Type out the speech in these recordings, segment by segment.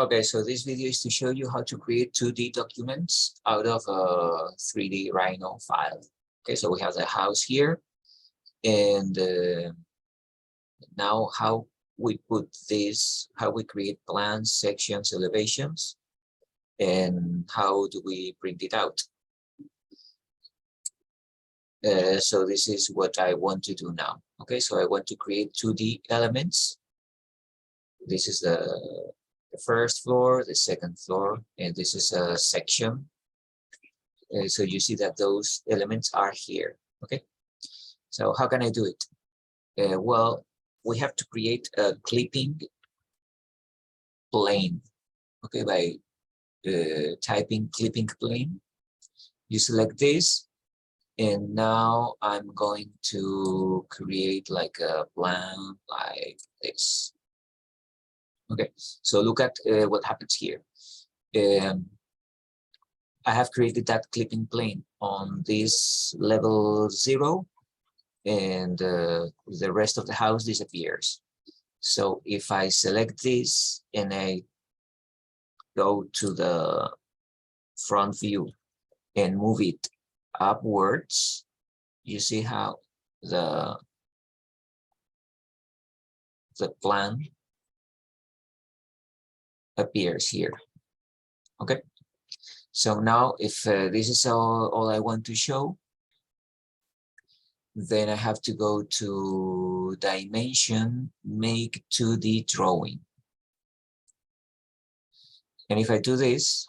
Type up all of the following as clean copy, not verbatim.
Okay, so this video is to show you how to create 2D documents out of a 3D Rhino file. Okay, so we have the house here, and now how we put this, how we create plans, sections, elevations, and how do we print it out. So this is what I want to do now. Okay, so I want to create 2D elements. This is the first floor, the second floor, and this is a section. So you see that those elements are here. Okay, so how can I do it? Well, we have to create a clipping plane. Okay, by typing clipping plane, you select this, and now I'm going to create like a plan like this. Okay, so look at what happens here. I have created that clipping plane on this level 0, and the rest of the house disappears. So if I select this and I go to the front view and move it upwards, you see how the plan appears here. Okay, so now if this is all I want to show, then I have to go to dimension, make 2D drawing. And if I do this,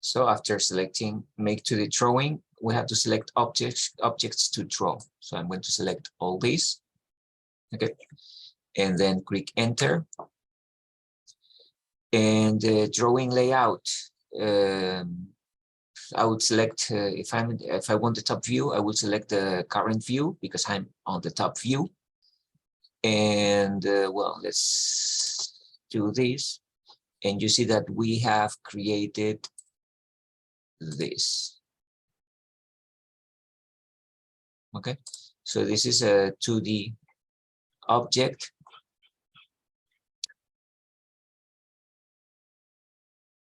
so after selecting make 2D drawing, we have to select objects to draw. So I'm going to select all these. Okay, and then click enter. And drawing layout, I would select if I want the top view, I would select the current view because I'm on the top view. And well, let's do this, and you see that we have created this. Okay, so this is a 2D object.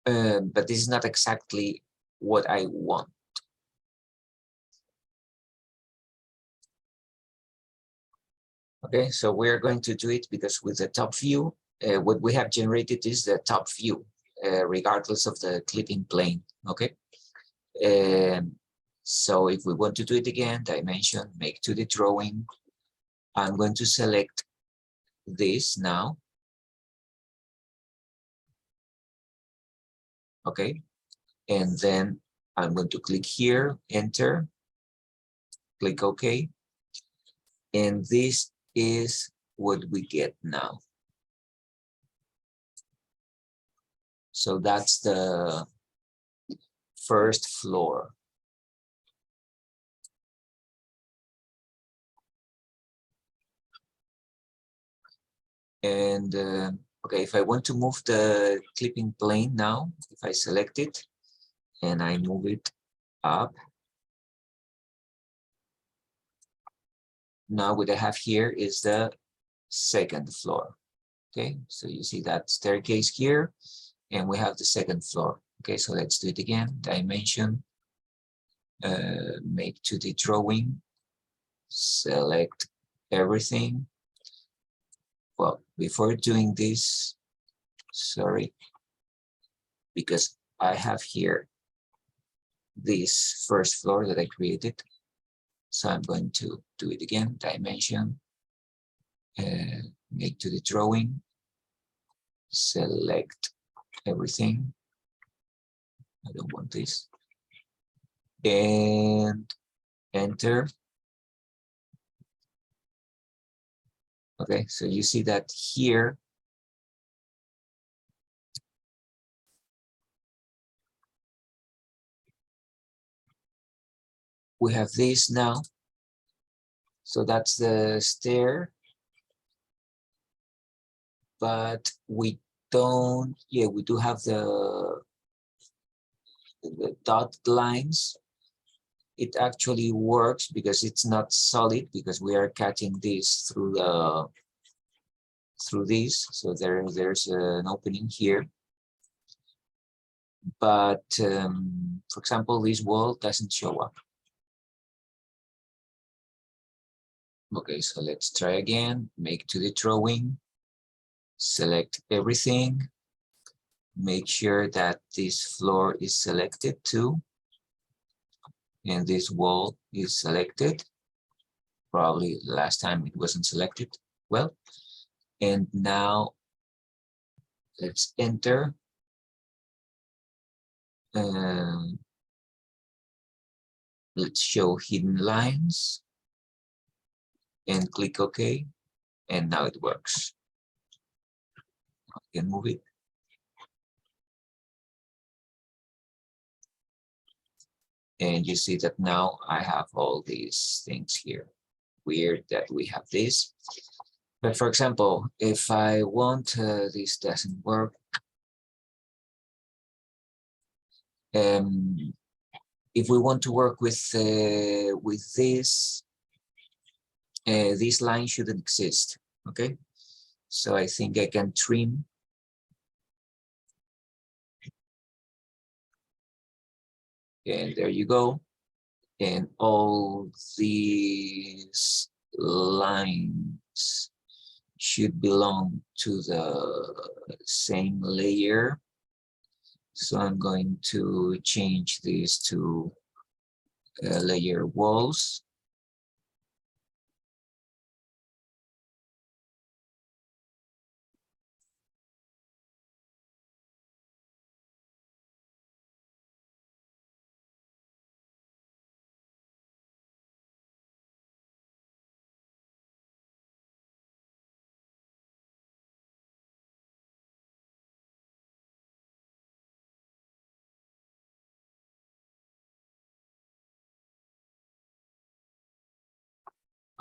But this is not exactly what I want. Okay, so we're going to do it because with the top view, what we have generated is the top view, regardless of the clipping plane. Okay, so if we want to do it again, dimension, make 2D drawing, I'm going to select this now. Okay, and then I'm going to click here, enter, click OK, and this is what we get now. So that's the first floor. And okay, if I want to move the clipping plane now, if I select it and I move it up, now what I have here is the second floor. Okay, so you see that staircase here, and we have the second floor. Okay, so let's do it again. Dimension, make 2D drawing, select everything. Well, before doing this, sorry, because I have here this first floor that I created. So I'm going to do it again, dimension, make 2D drawing, select everything. I don't want this. And enter. Okay, so you see that here we have this now. So that's the stair. But we don't, yeah, we do have the dotted lines. it actually works because it's not solid, because we are cutting this through this. So there's an opening here. But for example, this wall doesn't show up. Okay, so let's try again. Make 2D drawing. Select everything. Make sure that this floor is selected too. And this wall is selected. Probably last time it wasn't selected. Well, and now let's enter. Let's show hidden lines and click OK. And now it works. I can move it. And you see that now I have all these things here. Weird that we have this. But for example, if I want, this doesn't work. If we want to work with this, this line shouldn't exist. Okay, so I think I can trim. And there you go. And all these lines should belong to the same layer. So I'm going to change this to layer walls.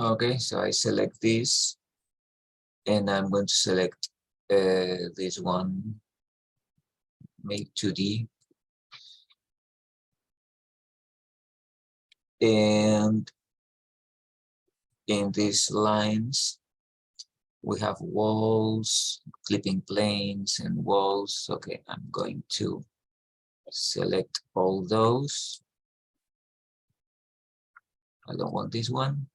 Okay, so I select this, and I'm going to select this one, make 2D. And in these lines, we have walls, clipping planes, and walls. Okay, I'm going to select all those. I don't want this one.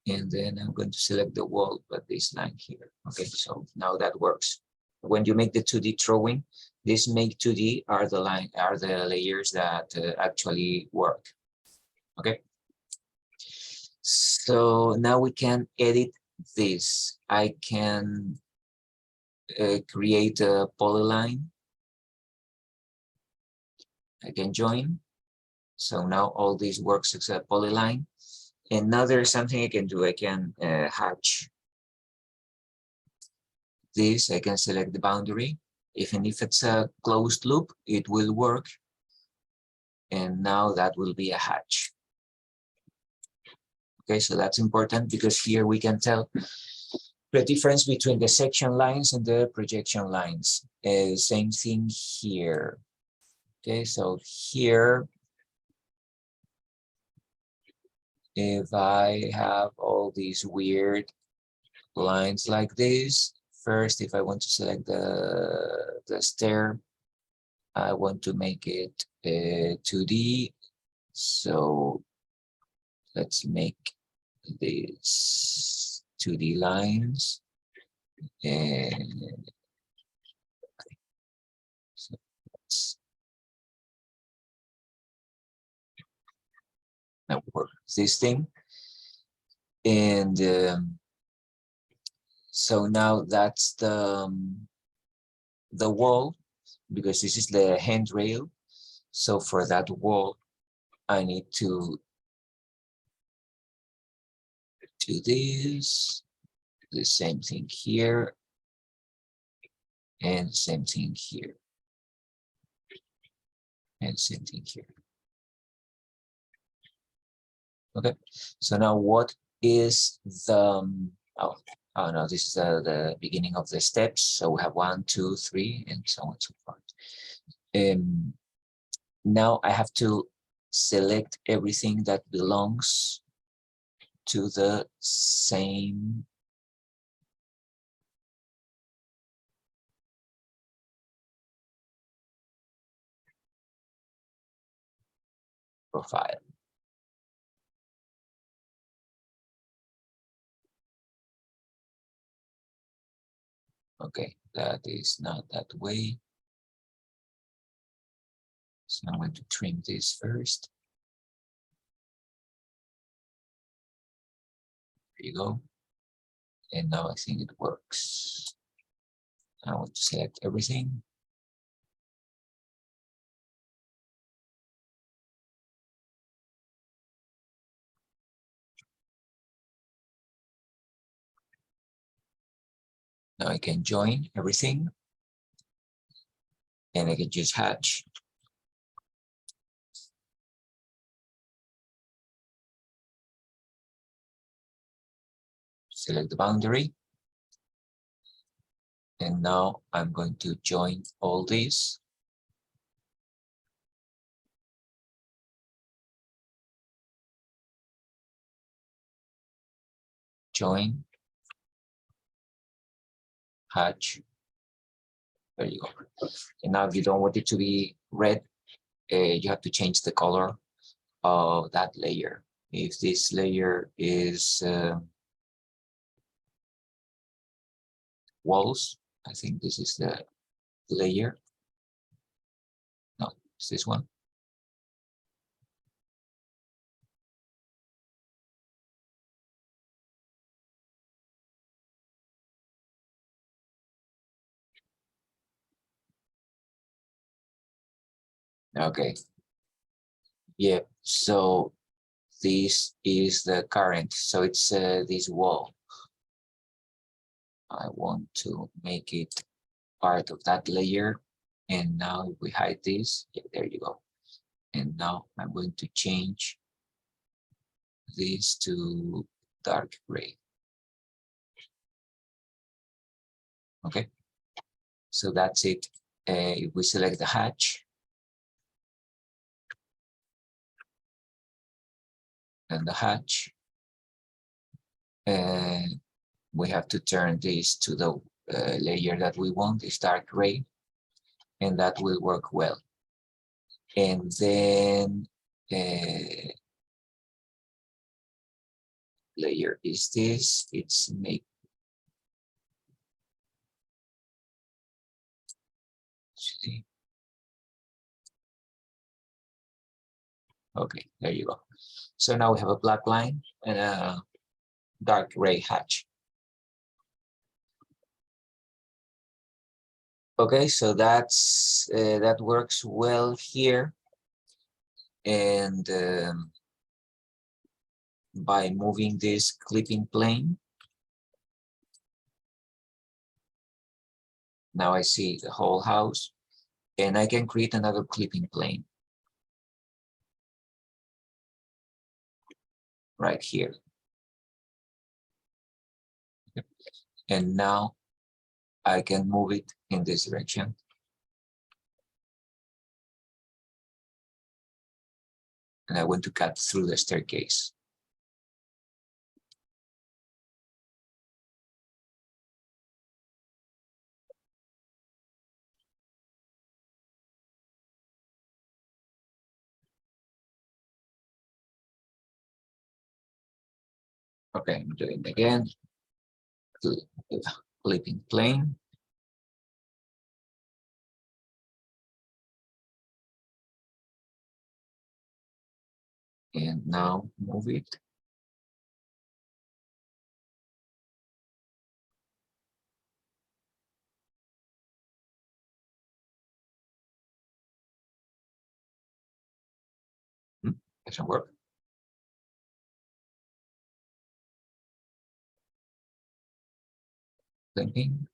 And then I'm going to select the wall, but this line here. Okay, so now that works. When you make the 2D drawing, this make 2D are the layers that actually work. Okay. So now we can edit this. I can create a polyline. I can join. So now all this works except polyline. And now there's something I can do. I can hatch this. I can select the boundary. Even if it's a closed loop, it will work. And now that will be a hatch. Okay, so that's important because here we can tell the difference between the section lines and the projection lines. Same thing here. Okay, so here, if I have all these weird lines like this, first, if I want to select the stair, I want to make it 2D. So let's make these 2D lines. And okay. So let's work this thing. And so now that's the wall, because this is the handrail. So for that wall, I need to do this, the same thing here, and same thing here, and same thing here. Okay, so now what is the, oh no, this is the beginning of the steps. So we have 1, 2, 3, and so on and so forth. Now I have to select everything that belongs to the same profile. Okay, that is not that way. So I'm going to trim this first. There you go. And now I think it works. I want to select everything. Now I can join everything. And I can just hatch. Select the boundary. And now I'm going to join all these. Join, hatch. There you go. And now if you don't want it to be red, you have to change the color of that layer. If this layer is walls, I think this is the layer. No, it's this one. Okay. Yeah, so this is the current. So it's this wall. I want to make it part of that layer. And now if we hide this, yeah, there you go. And now I'm going to change this to dark gray. Okay, so that's it. If we select the hatch and the hatch, we have to turn this to the layer that we want, is dark gray, and that will work well. And then layer is this, it's make. Okay, there you go. So now we have a black line and a dark gray hatch. Okay, so that's that works well here. And by moving this clipping plane, now I see the whole house, and I can create another clipping plane right here. And now I can move it in this direction. And I want to cut through the staircase. Okay, I'm doing it again. Clipping plane. And now move it. Doesn't work. Clipping.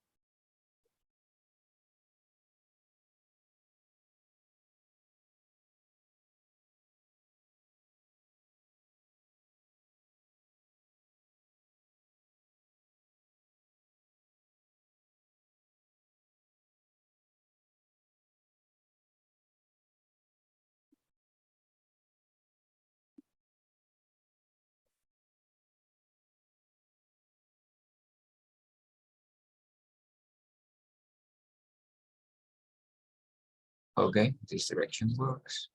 Okay, this direction works.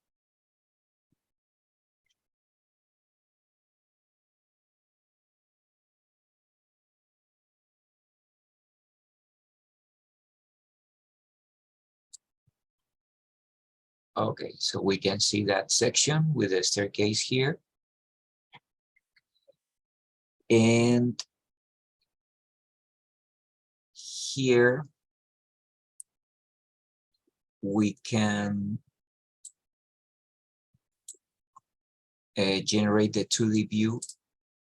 Okay, so we can see that section with the staircase here. And here we can generate the 2D view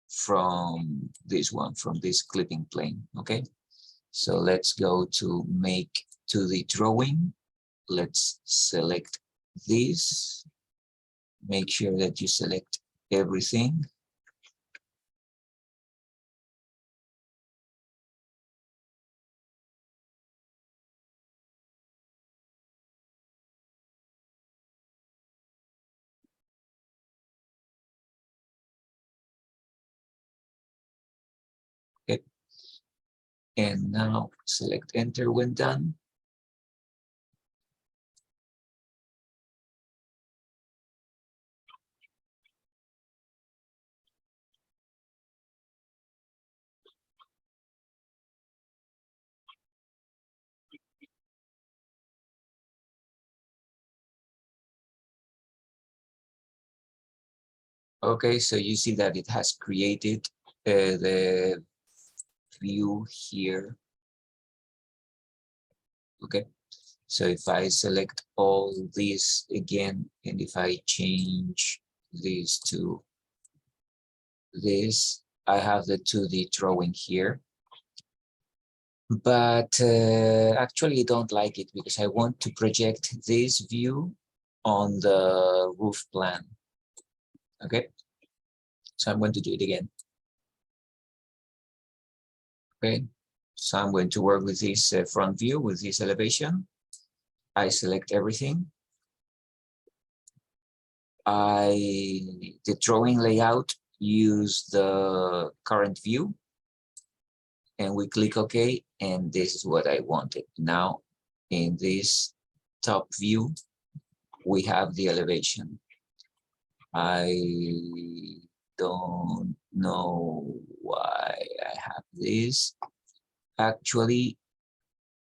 from this one, from this clipping plane, okay? So let's go to make 2D drawing. Let's select this. Make sure that you select everything. Okay. And now select enter when done. Okay, so you see that it has created the view here. Okay, so if I select all these again, and if I change this to this, I have the 2D drawing here. But actually I don't like it because I want to project this view on the roof plan. Okay, so I'm going to do it again. Okay, so I'm going to work with this front view, with this elevation. I select everything. The drawing layout, use the current view, and we click OK, and this is what I wanted. Now, in this top view, we have the elevation. I don't know why I have this. Actually,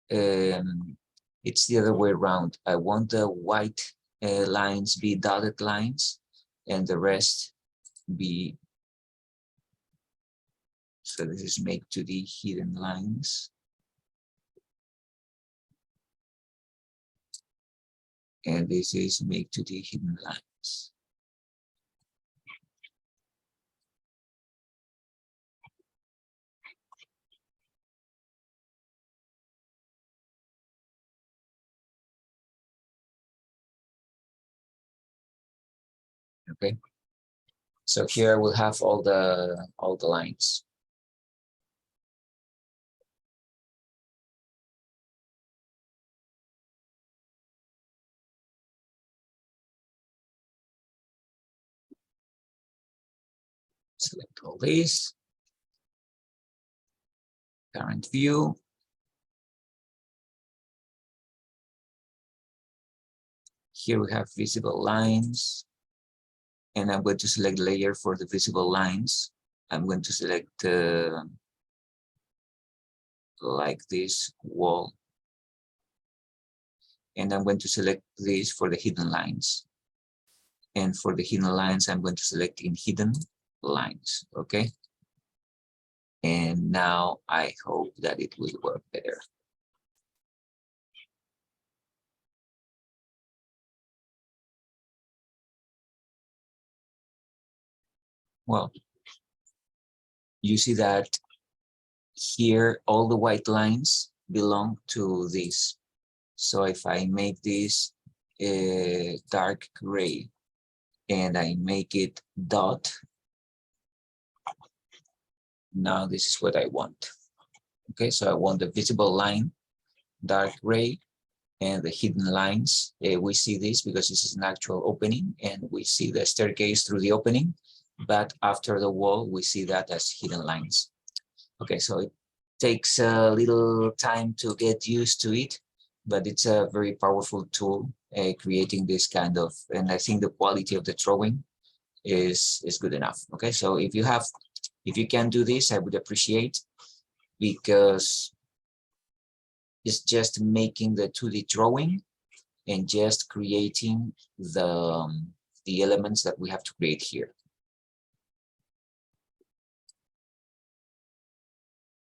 it's the other way around. I want the white lines be dotted lines and the rest be, so this is make to the hidden lines. And this is make to the hidden lines. Okay, so here I will have all the lines. Select all these. Current view. Here we have visible lines. And I'm going to select layer for the visible lines. I'm going to select like this wall. And I'm going to select this for the hidden lines. And for the hidden lines, I'm going to select in hidden lines, okay? And now I hope that it will work better. Well, you see that here all the white lines belong to this. So if I make this dark gray and I make it dot, now this is what I want. Okay, so I want the visible line, dark gray, and the hidden lines. We see this because this is an actual opening and we see the staircase through the opening, but after the wall, we see that as hidden lines. Okay, so it takes a little time to get used to it, but it's a very powerful tool creating this kind of, and I think the quality of the drawing is good enough. Okay, so if you can do this, I would appreciate, because it's just making the 2D drawing and just creating the elements that we have to create here.